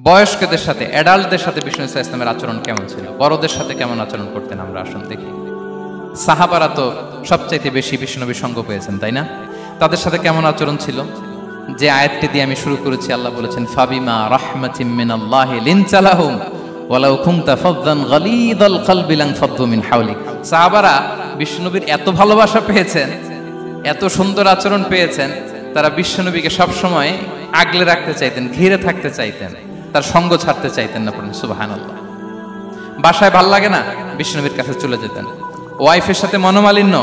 বয়স্কদের সাথে, অ্যাডাল্টদের সাথে বিষ্ণু ইসা ইসলামের আচরণ কেমন ছিল, বড়দের সাথে কেমন আচরণ করতেন আমরা আসুন দেখি। সাহাবারা তো সবচাইতে বেশি বিষ্ণুনবীর সঙ্গ পেয়েছেন, তাই না? তাদের সাথে কেমন আচরণ ছিল? যে আয়াতটি দিয়ে আমি শুরু করেছি, আল্লাহ বলেছেন ফাবিমা রাহমাতিম মিনাল্লাহি লিনতা লাহুম ওয়ালাউ কুনতা ফাযযান গালিযাল কলবি লানফাদ্দু মিন হাওলিক। সাহাবারা বিষ্ণুনবীর এত ভালোবাসা পেয়েছেন, এত সুন্দর আচরণ পেয়েছেন, তারা বিষ্ণুনবীকে সবসময় আগলে রাখতে চাইতেন, ঘিরে থাকতে চাইতেন, তার সঙ্গ ছাড়তে চাইতেন না। পড়েন সুবহানাল্লাহ। বাসায় ভাল লাগে না, বিষ্ণুনবীর কাছে চলে যেতেন। ওয়াইফের সাথে মনোমালিন্য,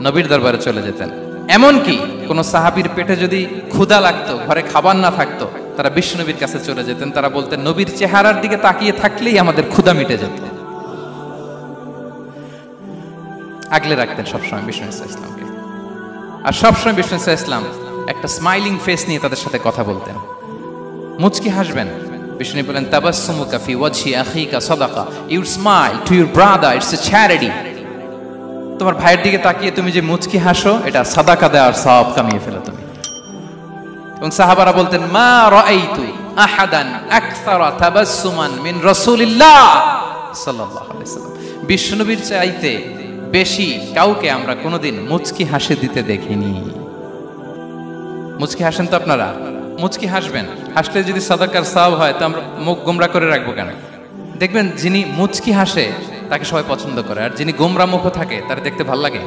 নবীর দরবারে চলে যেতেন। এমনকি কোন সাহাবীর পেটে যদি ক্ষুধা লাগতো, ঘরে খাবার না থাকতো, তারা বিষ্ণুনবীর কাছে চলে যেতেন। তারা বলতেন নবীর চেহারার দিকে তাকিয়ে থাকলেই আমাদের ক্ষুধা মিটে যেত। আগলে রাখতেন সবসময় বিষ্ণু ইসা ইসলামকে। আর সবসময় বিষ্ণু ইসা ইসলাম একটা স্মাইলিং ফেস নিয়ে তাদের সাথে কথা বলতেন। মুচকি হাসবেন। বিষ্ণু বলেন তাবাসসুমুকা ফি ওয়াজহি আখিকা সাদাকা, you smile to your brother, it's a charity. তোমার ভাইয়ের দিকে তাকিয়ে তুমি যে মুচকি হাসো, এটা সাদাকা দেওয়ার সওয়াব কামিয়ে ফেলো তুমি। এবং সাহাবারা বলতেন মা রাআইতু আহাদান আকসারা তাবাসসুমান মিন রাসূলিল্লাহ সাল্লাল্লাহু আলাইহি ওয়াসাল্লাম। বিষ্ণুনবীর চাইতে বেশি কাউকে আমরা কোনোদিন মুচকি হাসি দিতে দেখিনি। মুচকি হাসেন তো আপনারা? মুচকি হাসবেন। হাসলে যদি সাদাকার সওয়াব হয়, তো আমরা মুখ গোমরা করে রাখবো কেন? দেখবেন যিনি মুচকি হাসে তাকে সবাই পছন্দ করে, আর যিনি গোমরা মুখ থাকে তার দেখতে ভালো লাগে।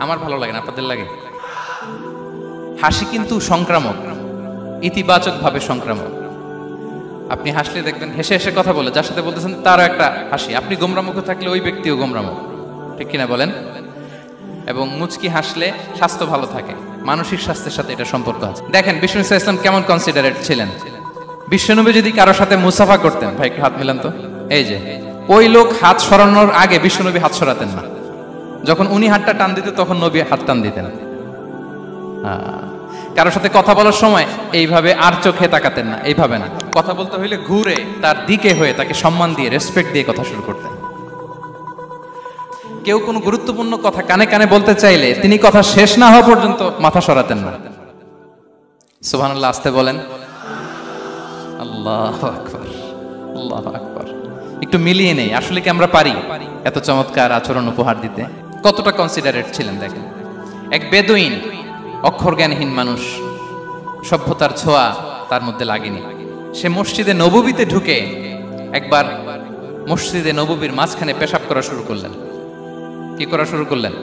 আমার ভালো লাগে না, আপনাদের লাগে? হাসি কিন্তু সংক্রামক, ইতিবাচক ভাবে সংক্রামক। আপনি হাসলে দেখবেন হেসে হেসে কথা বলে, যার সাথে বলতেছেন তারও একটা হাসি। আপনি গোমরা মুখ থাকলে ওই ব্যক্তিও গোমরা মুখ, ঠিক কিনা বলেন? এবং মুচকি হাসলে স্বাস্থ্য ভালো থাকে, মানসিক স্বাস্থ্যের সাথে এটা সম্পর্ক আছে। দেখেন বিষ্ণু ইসা ইসলাম কেমন কনসিডারেট ছিলেন। বিশ্বনবী যদি কারোর সাথে মুসাফা করতেন, ভাই একটু হাত মিলান তো, এই যে ওই লোক হাত সরানোর আগে বিশ্বনবী হাত সরাতেন না। যখন উনি হাতটা টান দিতেন তখন নবী হাত টান দিতেন। কারোর সাথে কথা বলার সময় এইভাবে আর চোখে তাকাতেন না, এইভাবে না। কথা বলতে হইলে ঘুরে তার দিকে হয়ে তাকে সম্মান দিয়ে, রেসপেক্ট দিয়ে কথা শুরু করতেন। কেউ কোনো গুরুত্বপূর্ণ কথা কানে কানে বলতে চাইলে তিনি কথা শেষ না হওয়া পর্যন্ত মাথা সরাতেন না। সুবহানাল্লাহ, আস্তে বলেন। আল্লাহু আকবার, আল্লাহু আকবার। একটু মিলিয়ে নেই, আসলে কি আমরা পারি এত চমৎকার আচরণ উপহার দিতে? কতটা কনসিডারেট ছিলেন দেখেন। এক বেদুইন, অক্ষর জ্ঞানহীন মানুষ, সভ্যতার ছোঁয়া তার মধ্যে লাগেনি। সে মসজিদে নববীতে ঢুকে একবার মসজিদে নববীর মাঝখানে পেশাব করা শুরু করলেন। কি করা শুরু করলেন?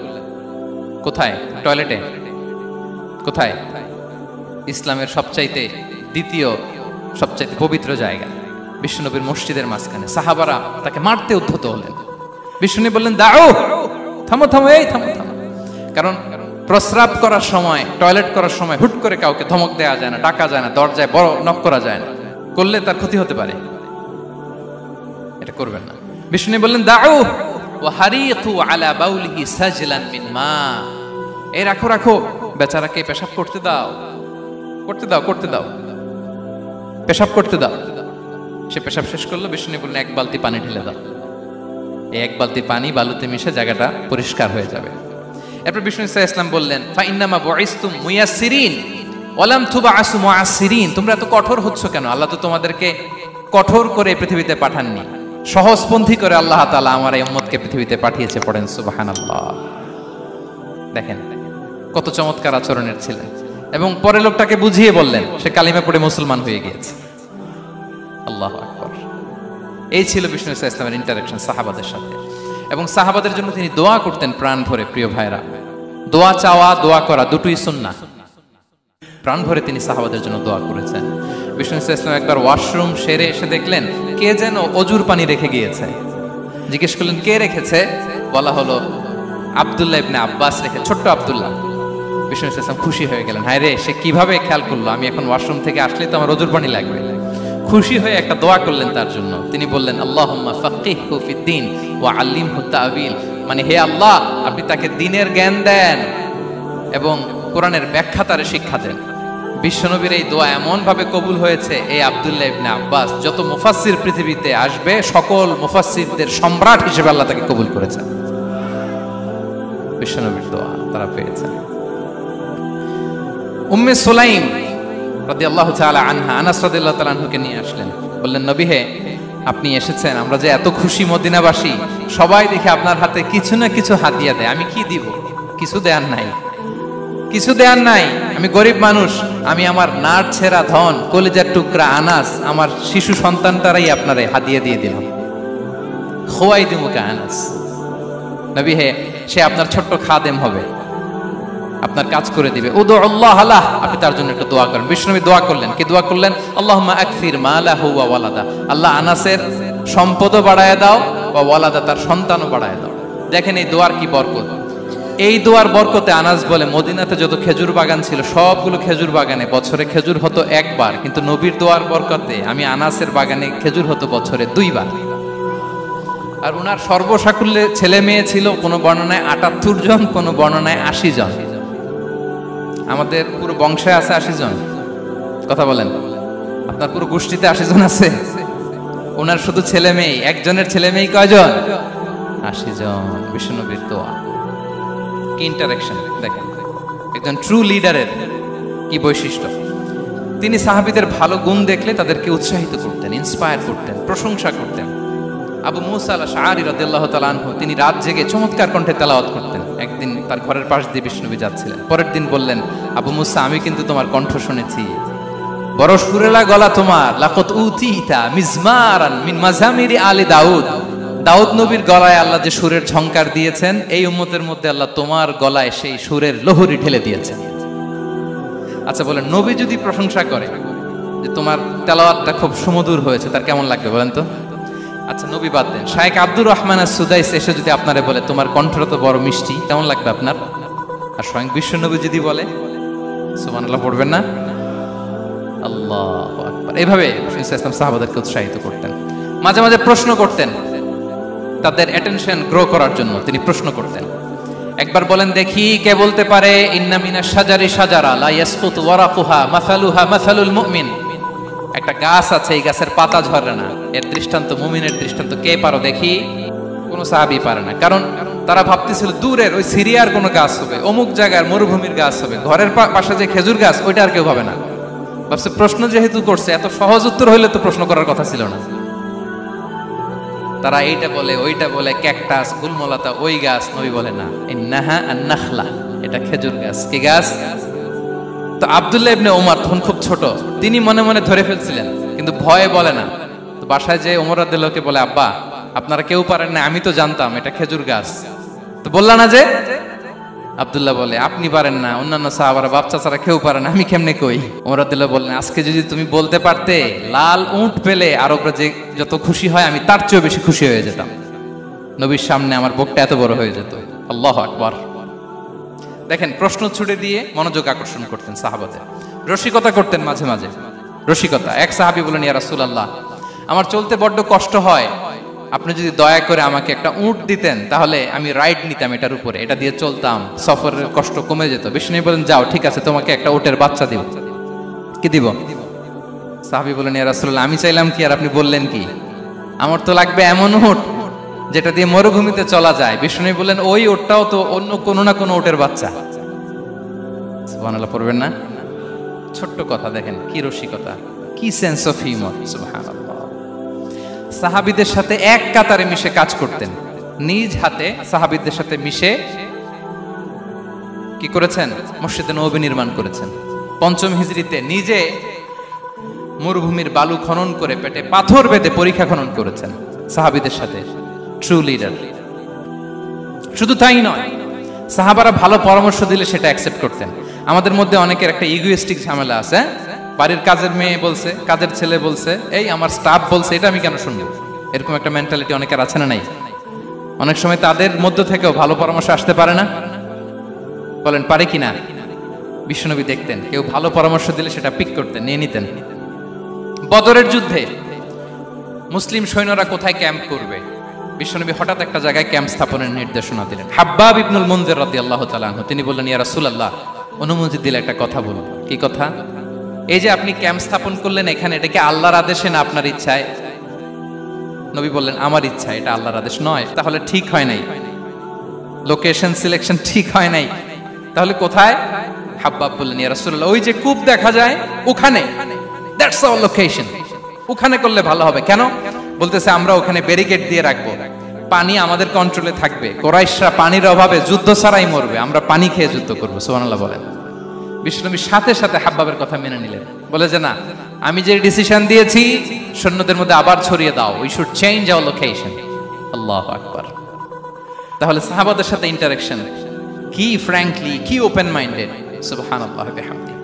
কোথায়? টয়লেটে? কোথায়? ইসলামের সবচাইতে দ্বিতীয় সবচাইতে পবিত্র জায়গা, বিশ্বনবীর মসজিদের মাঝখানে। সাহাবারা তাকে মারতে উদ্ধত হলেন। বিষ্ণু বললেন দাও, থামো থামো, এই থামো থামো। কারণ প্রস্রাব করার সময়, টয়লেট করার সময় হুট করে কাউকে ধমক দেওয়া যায় না, ডাকা যায় না, দরজায় বড় নক করা যায় না, করলে তার ক্ষতি হতে পারে। এটা করবেন না। বিষ্ণু বললেন দাও ওয়া হারিকু আলা বাউলিহি সাজলান মিন মা। এই রাখো রাখো, বেচারাকে পেশাব করতে দাও, করতে দাও, করতে দাও, পেশাব করতে দাও। সে পেশাব শেষ করলো। বিষ্ণু বললেন এক বালতি পানি ঢেলে দাও। এই এক বালতি পানি বালুতে মিশে জায়গাটা পরিষ্কার হয়ে যাবে। এরপর বিষ্ণু ইসা ইসলাম বললেন ফাইন্নামা বুইসতুম মুয়াসসিরিন ওয়া লাম তুবআসু মুআসসিরিন। তোমরা এত কঠোর হচ্ছ কেন? আল্লাহ তো তোমাদেরকে কঠোর করে পৃথিবীতে পাঠাননি, সহজপন্থী করে আল্লাহ তাআলা আমার এই উম্মতকে পৃথিবীতে পাঠিয়েছে। পড়েন সুবহানাল্লাহ। দেখেন কত চমৎকার আচরণের ছিলেন। এবং পরে লোকটাকে বুঝিয়ে বললেন, সে কালিমা পড়ে মুসলমান হয়ে গিয়েছে। আল্লাহু আকবার। এই ছিল বিষ্ণু ইসা ইসলামের ইন্টারেকশন সাহাবাদের সাথে। এবং সাহাবাদের জন্য তিনি দোয়া করতেন প্রাণ ভরে। প্রিয় ভাইরা, দোয়া চাওয়া, দোয়া করা দুটোই সুন্নাহ। প্রাণ ভরে তিনি সাহাবাদের জন্য দোয়া করেছেন। বিষ্ণু ইসা ইসলাম একবার ওয়াশরুম সেরে এসে দেখলেন কে যেন অজুর পানি রেখে গিয়েছে। জিজ্ঞেস করলেন কে রেখেছে? বলা হলো আব্দুল্লাহ ইবনে আব্বাস রেখে, ছোট্ট আব্দুল্লাহ। বিষ্ণু ইসা ইসলাম খুশি হয়ে গেলেন, হায় রে, সে কিভাবে খেয়াল করলো, আমি এখন ওয়াশরুম থেকে আসলে তো আমার অজুর পানি লাগবে। খুশি হয়ে একটা দোয়া করলেন তার জন্য। তিনি বললেন আল্লাহুম্মা ফাক্কিহহু ফিদ্দীন ওয়া আল্লিমহু তা'ওয়িল। মানে হে আল্লাহ, আপনি তাকে দ্বীনের জ্ঞান দেন এবং কোরআনের ব্যাখ্যা তারে শিক্ষা দেন। বিশ্বনবীর এই দোয়া এমন ভাবে কবুল হয়েছে, এই আব্দুল্লাহ ইবনে আব্বাস যত মুফাসসির পৃথিবীতে আসবে সকল মুফাসসিরদের সম্রাট হিসেবে আল্লাহ তাকে কবুল করেছেন। বিশ্বনবীর দোয়া তারা পেয়েছেন। উম্মে সুলাইম রাদিয়াল্লাহু তাআলা আনহা, আনাস রাদিয়াল্লাহু তাআলা আনহুকে নিয়ে আসলেন, বললেন নবী হে, আপনি এসেছেন, আমরা যে এত খুশি মদিনাবাসী, সবাই দেখে আপনার হাতে কিছু না কিছু হাদিয়া দেয়, আমি কি দিব? কিছু দেয়ার নাই, কিছু দেয়ার নাই, আমি গরিব মানুষ, আমি আমার নার ছেঁড়া ধন, কলিজার টুকরা আনাস, আমার শিশু সন্তানটারাই আপনারে হাদিয়া দিয়ে দিলাম। খোয়াই দিমুকা আনাস, নবী হে, সে আপনার ছোট্ট খাদেম হবে, আপনার কাজ করে দিবে। উদু আল্লাহ আলাহ, আপনি তার জন্য একটু দোয়া করেন। বিষ্ণুনবী দোয়া করলেন, কি দোয়া করলেন? আল্লাহুম্মা আকসির মালাহু ওয়া ওয়ালাদা, আল্লাহ আনাসের সম্পদও বাড়ায় দাও, ওয়া ওয়ালাদা, তার সন্তানও বাড়ায় দাও। দেখেন এই দোয়ার কি বরকত। এই দোয়ার বরকতে আনাস বলে, মদিনাতে যত খেজুর বাগান ছিল সবগুলো খেজুর বাগানে বছরে খেজুর হতো একবার, কিন্তু নবীর দোয়ার বরকতে আমি আনাসের বাগানে খেজুর হতো বছরে 2 বার। আর উনার সর্বসাকুল্যে ছেলে মেয়ে ছিল, কোনো বর্ণনায় 78 জন, কোনো বর্ণনায় 80 জন। আমাদের পুরো বংশে আছে 80 জন, কথা বলেন, আপনার পুরো গোষ্ঠীতে 80 জন আছে? ওনার শুধু ছেলে মেয়ে, একজনের ছেলে মেয়ে কয়জন? 80 জন। বিশ্বনবীর দোয়া, কি ইন্টারেকশন দেখেন, একজন ট্রু লিডারের কি বৈশিষ্ট্য। তিনি সাহাবীদের ভালো গুণ দেখলে তাদেরকে উৎসাহিত করতেন, ইন্সপায়ার করতেন, প্রশংসা করতেন। আবু মুসা আল-আশআরী রাদিয়াল্লাহু তাআলা আনহু, তিনি রাত জেগে চমৎকার কণ্ঠে তেলাওয়াত করতেন। একদিন তার ঘরের পাশ দিয়ে বিষ্ণুনবী যাচ্ছিলেন, পরের দিন বললেন, আবু মুসা, আমি কিন্তু তোমার কণ্ঠ শুনেছি, বড় সুরেলা গলা তোমার, লাকাত উতিতা মিজমারান মিন মাজামিরি আলি দাউদ, দাউদ নবীর গলায় আল্লাহ যে সুরের ঝংকার দিয়েছেন, এই উম্মতের মধ্যে আল্লাহ তোমার গলায় সেই সুরের লহরী ঢেলে দিয়েছেন। আচ্ছা বলেন, নবী যদি প্রশংসা করে যে তোমার তেলাওয়াতটা খুব সুমধুর হয়েছে, তার কেমন লাগবে বলেন তো? আচ্ছা নবী বাদ দেন, শায়েখ আব্দুর রহমান আস-সুদাইস এসে যদি আপনারে বলে তোমার কণ্ঠটা তো বড় মিষ্টি, কেমন লাগবে আপনার? আর স্বয়ং বিশ্বনবী যদি বলে, সুবহানাল্লাহ পড়বেন না? আল্লাহু আকবার। এইভাবে রাসূল সাল্লাল্লাহু আলাইহি ওয়াসাল্লাম সাহাবাদেরকে উৎসাহিত করতেন। মাঝে মাঝে প্রশ্ন করতেন, তাদের অ্যাটেনশন গ্রো করার জন্য তিনি প্রশ্ন করতেন। একবার বলেন দেখি, কে বলতে পারে ইন্না মিনাশ শাজারি শাজারা লা ইয়াসকুতু ওয়ারাকুহা মাসালুহা মাসালুল মুমিন, একটা গাছ আছে, এই গাছের পাতা ঝরে না, এর দৃষ্টান্ত মুমিনের দৃষ্টান্ত। কে পারো দেখি? কোনো সাহাবী পারে না, কারণ তারা ভাবতেছিল দূরের ওই সিরিয়ার কোনো গাছ হবে, অমুক জায়গার মরুভূমির গাছ হবে, ঘরের পাশে যে খেজুর গাছ ওইটা আর কেউ পাবে না। ভাবছে প্রশ্ন যেহেতু করছে, এত সহজ উত্তর হইলে তো প্রশ্ন করার কথা ছিল না। তারা এইটা বলে, ওইটা বলে, ক্যাকটাস, গুলমলতা, ওই গাছ। নবী বলে না, ইন্নাহা আন-নাখলা, এটা খেজুর গাছ। কি গাছ? তো আব্দুল্লাহ ইবনে ওমর তখন খুব ছোট, তিনি মনে মনে ধরে ফেলছিলেন, কিন্তু ভয়ে বলে না। তো বাসায় যে ওমর রাদিয়াল্লাহুকে বলে, আব্বা আপনারা কেউ পারেন না, আমি তো জানতাম এটা খেজুর গাছ, তো বললা না যে? আব্দুল্লাহ বলে, আপনি পারেন না, অন্যান্য সাহাবারা বাচ্চা ছাড়া কেউ পারে না, আমি কেমনে কই? ওমর রাদিয়াল্লাহু বললেন, আজকে যদি তুমি বলতে পারতে, লাল উট পেলে আরবরা যে যত খুশি হয় আমি তার চেয়েও বেশি খুশি হয়ে যেতাম। নবীর সামনে আমার বুকটা এত বড় হয়ে যেত। আল্লাহু আকবার। দেখেন, প্রশ্ন ছুড়ে দিয়ে মনোযোগ আকর্ষণ করতেন সাহাবাদের, রসিকতা করতেন মাঝে মাঝে। রসিকতা, এক সাহাবী বলেন, ইয়া রাসূলুল্লাহ, আমার চলতে বড্ড কষ্ট হয়, আপনি যদি দয়া করে আমাকে একটা উট দিতেন, তাহলে আমি রাইড নিতাম এটার উপরে, এটা দিয়ে চলতাম, সফরের কষ্ট কমে যেত। বিষ্ণু বলেন, যাও ঠিক আছে, তোমাকে একটা উটের বাচ্চা দিব। কি দিব? সাহাবী বলেন, ইয়া রাসূলুল্লাহ, আমি চাইলাম কি আর আপনি বললেন কি? আমার তো লাগবে এমন উট যেটা দিয়ে মরুভূমিতে চলা যায়। বিষ্ণু বলেন, ওই উটটাও তো অন্য কোনো না কোনো উটের বাচ্চা। সুবহানাল্লাহ পড়বেন না? ছোট্ট কথা, দেখেন কি রসিকতা, কি সেন্স অফ হিউমার। সুবহানাল্লাহ। সাহাবীদের সাথে এক কাতারে মিশে কাজ করতেন, নিজ হাতে সাহাবীদের সাথে মিশে কি করেছেন? মসজিদে নববী নির্মাণ করেছেন। 5ম হিজরিতে নিজে মরুভূমির বালু খনন করে পেটে পাথর বেঁধে পরীক্ষা খনন করেছেন সাহাবীদের সাথে। True leader. শুধু তাই নয়, সাহাবারা ভালো পরামর্শ দিলে সেটা অ্যাকসেপ্ট করতেন। আমাদের মধ্যে অনেকের একটা ইগোইস্টিক ঝামেলা আছে, বাড়ির কাজের মেয়ে বলছে, কাজের ছেলে বলছে, এই আমার স্টাফ বলছে, এটা আমি কেন শুনবো? এরকম একটা মেন্টালিটি অনেকের আছে না নাই? অনেক সময় তাদের মধ্য থেকেও ভালো পরামর্শ আসতে পারে না? বলেন পারে কিনা? বিশ্বনবী দেখতেন, কেউ ভালো পরামর্শ দিলে সেটা পিক করতেন, নিয়ে নিতেন। বদরের যুদ্ধে মুসলিম সৈন্যরা কোথায় ক্যাম্প করবে, বিশ্বনবী হঠাৎ একটা জায়গায় ক্যাম্প স্থাপনের নির্দেশনা দিলেন। হাব্বাব ইবনুল মুনজির রাদিয়াল্লাহু তাআলা আনহু, তিনি বললেন, ইয়া রাসূলুল্লাহ, অনুমতি দিলে একটা কথা বলবো। কি কথা? এই যে আপনি ক্যাম্প স্থাপন করলেন এখানে, এটা কি আল্লাহর আদেশে না আপনার ইচ্ছায়? নবী বললেন, আমার ইচ্ছা, এটা আল্লাহর আদেশ নয়। তাহলে ঠিক হয় নাই, লোকেশন সিলেকশন ঠিক হয় নাই। তাহলে কোথায়? হাব্বাব বললেন, ইয়া রাসূলুল্লাহ, ওই যে কূপ দেখা যায় ওখানে, দ্যাটস আওয়ার লোকেশন, ওখানে করলে ভালো হবে। কেন? বলতেছে আমরা ওখানে ব্যারিকেড দিয়ে রাখবো, পানি আমাদের কন্ট্রোলে থাকবে, কুরাইশরা পানির অভাবে যুদ্ধ ছাড়াই মরবে, আমরা পানি খেয়ে যুদ্ধ করবো। সুবহানাল্লাহ বলেন। বিশ্বনবী সাথে সাথে হাব্বাবের কথা মেনে নিলেন, বলে যে না, আমি যে ডিসিশন দিয়েছি সৈন্যদের মধ্যে আবার ছড়িয়ে দাও, we should change our location. আল্লাহু আকবার। তাহলে সাহাবাদের সাথে ইন্টারেকশন কি ফ্র্যাঙ্কলি, কি ওপেন মাইন্ডেড, সুবহানাল্লাহ বিহামদিহি।